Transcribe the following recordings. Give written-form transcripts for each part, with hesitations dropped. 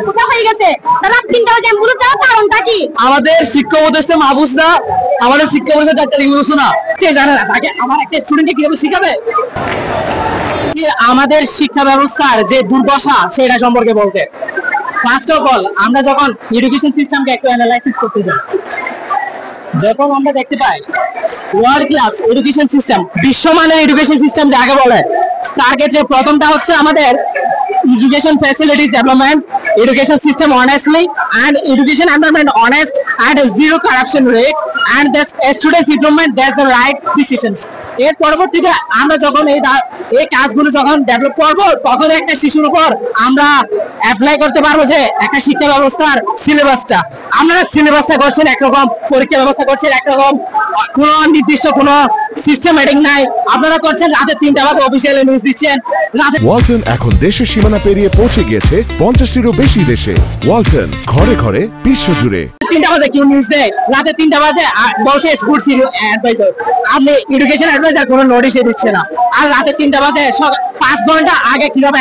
কোথাও হয়ে গেছে, রাত 3টা বাজে অ্যাম্বুলেন্স যাওয়ার কারণটা কি? আমাদের শিক্ষা উপদেষ্টা মাহফুজরা আমাদের শিক্ষা উপদেষ্টা ডাক্তার ইউনুস না, সে জানে না তাকে আমার একটা স্টুডেন্টকে কিভাবে শিখাবে। আমাদের শিক্ষা ব্যবস্থার যে দুর্দশা সেটা সম্পর্কে বলতে, ফার্স্ট অফ অল আমরা যখন এডুকেশন সিস্টেমকে একটু অ্যানালাইসিস করতে যাই, যখন আমরা দেখতে পাই ওয়ার্ল্ড ক্লাস এডুকেশন সিস্টেম, বিশ্বমানের এডুকেশন সিস্টেম যাকে বলে, তার ক্ষেত্রে প্রথমটা হচ্ছে আমাদের education facilities development, education system honestly and education environment honest and zero corruption rate and the students improvement, that's the right decisions. এর পরবর্তীতে আমরা যখন এই কাজগুলো যখন ডেভেলপ করব, তখন একটা শিশুর উপর আমরা অ্যাপ্লাই করতে পারবো যে একটা শিক্ষা ব্যবস্থার সিলেবাসটা, আপনারা সিলেবাসটা করছেন একরকম, পরীক্ষা ব্যবস্থা করছেন একরকম, কোনো নির্দিষ্ট কোনো সিস্টেমেটিক নাই, আপনারা করছেন রাতে 3টা বাজে অফিসিয়ালি নিউজ দিচ্ছেন। ওয়ালটন এখন দেশের সীমানা পেরিয়ে পৌঁছে গিয়েছে 50টিরও বেশি দেশে। ওয়ালটন, ঘরে ঘরে বিশ্বজুড়ে। 3টা বাজে কেউ নিউজ দেয়, রাতে 3টা বাজে বলছে স্কুল অ্যাডভাইজার, আপনি এডুকেশন অ্যাডভাইজার কোনো নোটিশে দিচ্ছে না। আর রাতে 3টা বাজে 5 ঘন্টা আগে কিভাবে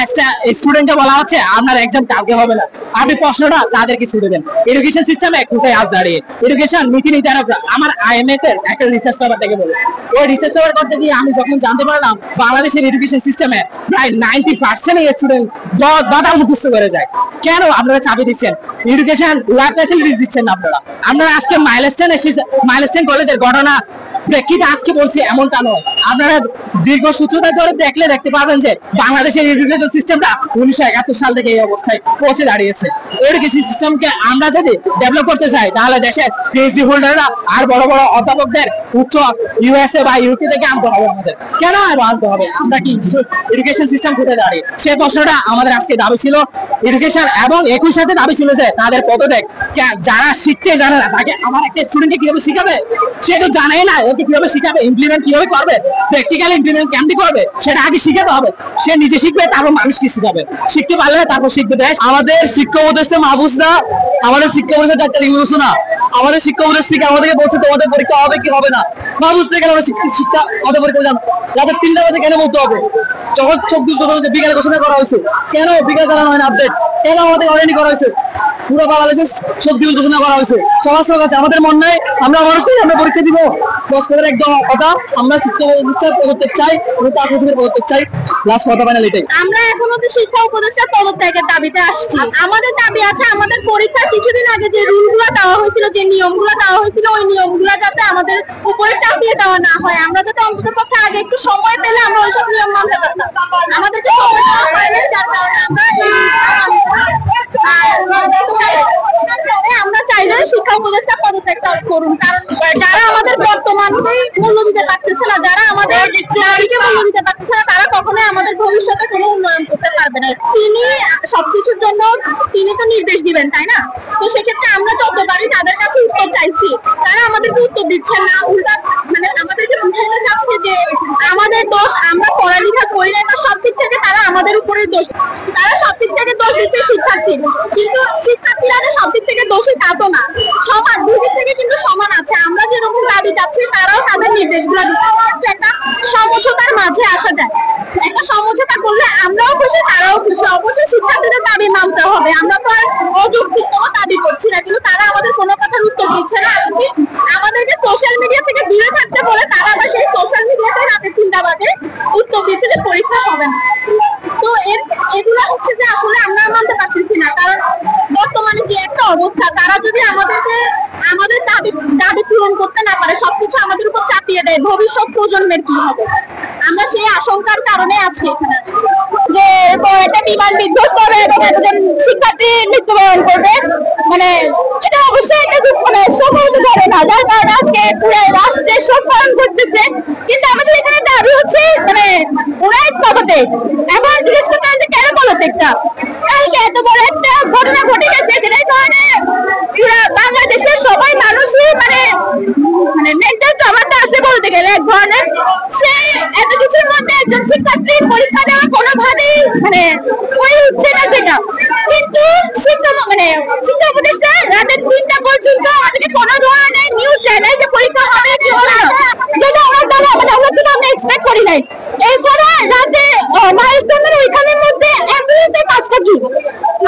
স্টুডেন্টকে বলা হচ্ছে আপনার এক্সাম কালকে হবে না, আপনি প্রশ্নটা তাদেরকে ছুটে দেন। এডুকেশন সিস্টেমে কোথায় আজ দাঁড়িয়ে এডুকেশন নীতি নির্ধারকরা, আমার IMF এর একটা রিসার্চ পেপার থেকে বলে, ওই রিসার্চ পেপার করতে গিয়ে আমি যখন জানতে পারলাম বাংলাদেশের এডুকেশন সিস্টেমে প্রায় 90% স্টুডেন্ট বাধা মুখস্থ করে যায়। কেন আপনারা চাপে দিচ্ছেন? এডুকেশন ল্যাব ফ্যাসিলিটিস দিচ্ছেন না আপনারা আজকে মাইলস্টোন কলেজের ঘটনা প্রেক্ষিতে আজকে বলছি এমনটা নয়, আপনারা দীর্ঘ সূত্রতা ধরে দেখতে পারবেন যে বাংলাদেশের এডুকেশন সিস্টেমটা 1971 সাল থেকে এই অবস্থায় পৌঁছে দাঁড়িয়েছে। এডুকেশন সিস্টেমকে আমরা যদি ডেভেলপ করতে চাই, তাহলে দেশের PhD হোল্ডাররা আর বড় বড় অধ্যাপকদের উচ্চ USA বা ইউকে থেকে আনতে হবে। আমাদের কেন আনতে হবে? আমরা কি এডুকেশন সিস্টেম কোথায় দাঁড়িয়ে, সে প্রশ্নটা আমাদের আজকে দাবি ছিল এডুকেশন, এবং একই সাথে দাবি ছিল যে তাদের পদত্যাগ। যারা শিখতে জানে না তাকে আমার একটা স্টুডেন্টকে কিভাবে শিখাবে? সে তো জানেই না, ওকে কিভাবে শিখাবে, ইমপ্লিমেন্ট কিভাবে করবে, প্র্যাকটিক্যাল ইমপ্লিমেন্ট কেমনি করবে, সেটা আগে শিখাতে হবে। সে নিজে শিখবে, তারপর মানুষকে শিখাবে, শিখতে পারলে তারপর শিখবে দেশ। আমাদের শিক্ষা উপদেষ্টা মাহফুজরা আমাদের শিক্ষা উপদেষ্টা ডাক্তার ইউনুস না, আমাদের শিক্ষা উপদেষ্টা আমাদেরকে বলছে তোমাদের পরীক্ষা হবে কি হবে না। মাহফুজ থেকে আমরা শিক্ষা আমাদের পরীক্ষা জান, রাতে 3টা বাজে কেন বলতে হবে? যখন 24 বিকালে ঘোষণা করা হয়েছে, কেন বিকাল জানানো হয় না আপডেট? কেন আমাদের অলরেডি করা হয়েছে? পুরো বাংলাদেশে 24 ঘোষণা করা হয়েছে, সবার কাছে আমাদের মন নাই আমরা অবশ্যই আমরা পরীক্ষা দিব। বস্কদের একদম কথা, আমরা শিক্ষা উপদেষ্টার পদত্যাগ চাই, তার সচিবের পদত্যাগ চাই। লাস্ট কথা ফাইনাল এটাই। আমরা এখন হচ্ছে শিক্ষা উপদেষ্টার পদত্যাগের দাবিতে আসছি। আমাদের দাবি আছে, আমাদের পরীক্ষার কিছুদিন আগে যে রুলগুলো দেওয়া হয়েছিল, যে নিয়মগুলো দেওয়া হয়েছিল, ওই নিয়মগুলো যাতে আমাদের উপরে চাপিয়ে দেওয়া না হয়। আমরা যাতে অন্তত পক্ষে আগে একটু সময় পেলে আমরা ওইসব নিয়ম মানতে পারতাম। আমাদেরকে সময় দেওয়া হয়নি, যার কারণে আমরা চাইলে শিক্ষা উপদেষ্টা পদত্যাগ করুন। কারণ যারা আমাদের বর্তমানকেই মূল্য দিতে পারতেছে না, যারা আমাদের নারীকে মূল্য দিতে পারতেছে না, তারা কখনোই আমাদের ভবিষ্যতে কোনো উন্নয়ন করতে পারবে না। তিনি সবকিছুর জন্য তিনি তো নির্দেশ দিবেন, তাই না? তো সেক্ষেত্রে আমরা যতবারই তাদের কাছে উত্তর চাইছি, তারা আমাদেরকে উত্তর দিচ্ছেন না, উল্টা মানে আমাদেরকে বুঝাতে চাচ্ছে যে আমাদের দোষ, আমরা পড়ালেখা করি না, সব দিক থেকে তারা আমাদের উপরে দোষ, তারা সব দিক থেকে দোষ দিচ্ছে শিক্ষার্থীর। কিন্তু শিক্ষার্থীরা যে সব দিক থেকে দোষী তা তো না, সমান, দুই দিক থেকে কিন্তু সমান আছে। আমরা যেরকম দাবি চাচ্ছি, তারাও তাদের নির্দেশগুলো দিচ্ছে। একটা সমঝোতার মাঝে আসা যায়, একটা সমঝোতা করলে আমরাও খুশি, তারাও খুশি। অবশ্যই শিক্ষার্থীদের দাবি মানতে হবে, আমরা তো আর অযৌক্তিক কোনো দাবি করছি না, কিন্তু তারা আমাদের কোনো কথার উত্তর দিচ্ছে না। এমনকি আমাদেরকে সোশ্যাল মিডিয়া থেকে দূরে থাকতে বলে তারা আবার সেই সোশ্যাল মিডিয়াতে রাতে 3টা বাজে উত্তর দিচ্ছে যে পরীক্ষা হবে না। তো এগুলো হচ্ছে যে আসলে আমরা মানতে পারতেছি না, কারণ বর্তমানে যে একটা অবস্থা, তারা যদি আমাদের দাবি পূরণ করতে না পারে, সবকিছু আমাদের উপর চাপিয়ে দেয়, ভবিষ্যৎ প্রজন্মের কি হবে? আমরা সেই আশঙ্কার কারণে আজকে এখানে আসছি যে একটা বিমান বিধ্বস্ত হবে এবং একজন শিক্ষার্থী মৃত্যুবরণ করবে, মানে এটা অবশ্যই একটা মানে সফল ঘটনা, যার কারণে আজকে পুরো রাষ্ট্রে শোক পালন করতেছে। কিন্তু আমাদের এখানে দাবি হচ্ছে মানে ওরাই পদত্যাগ। এখন জিজ্ঞেস করতে হবে কেন পদত্যাগটা? কালকে এত বড় একটা ঘটনা ঘটে গেছে, যেটার কারণে পুরো বাংলাদেশের সবাই মানুষই মানে মেন্টাল ট্রমাতে আছে বলতে গেলে এক ধরনের। সে এত কিছুর মধ্যে একজন শিক্ষার্থীর পরীক্ষা দেওয়া কোনোভাবেই মানে হয়ে উঠছে না সেটা, কিন্তু শিক্ষা উপদেষ্টা রাতে 3টা পর্যন্ত আমাদেরকে কোনো ধরনের নিউজ দেয় নাই যে পরীক্ষা হবে কি হবে না, যেটা আমার দ্বারা আমরা এক্সপেক্ট করি নাই। এছাড়া রাতে মাইলস্টোনের ওইখানের মধ্যে অ্যাম্বুলেন্সের কাজটা কি?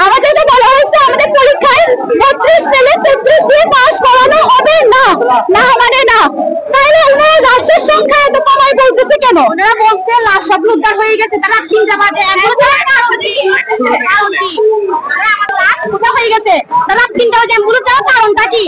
আমাদেরকে বলা হয়েছে আমাদের পরীক্ষায় 32 পেলে 33 দিয়ে পাস করানো হবে না, না মানে না। তাহলে ওনারা লাশের সংখ্যা এত কমাই বলতেছে কেন? ওনারা বলতে লাশ সব উদ্ধার হয়ে গেছে, তারা 3টা বাজে লাশ কোথাও হয়ে গেছে, তারা 3টা বাজে অ্যাম্বুলেন্স যাওয়ার কারণটা কি?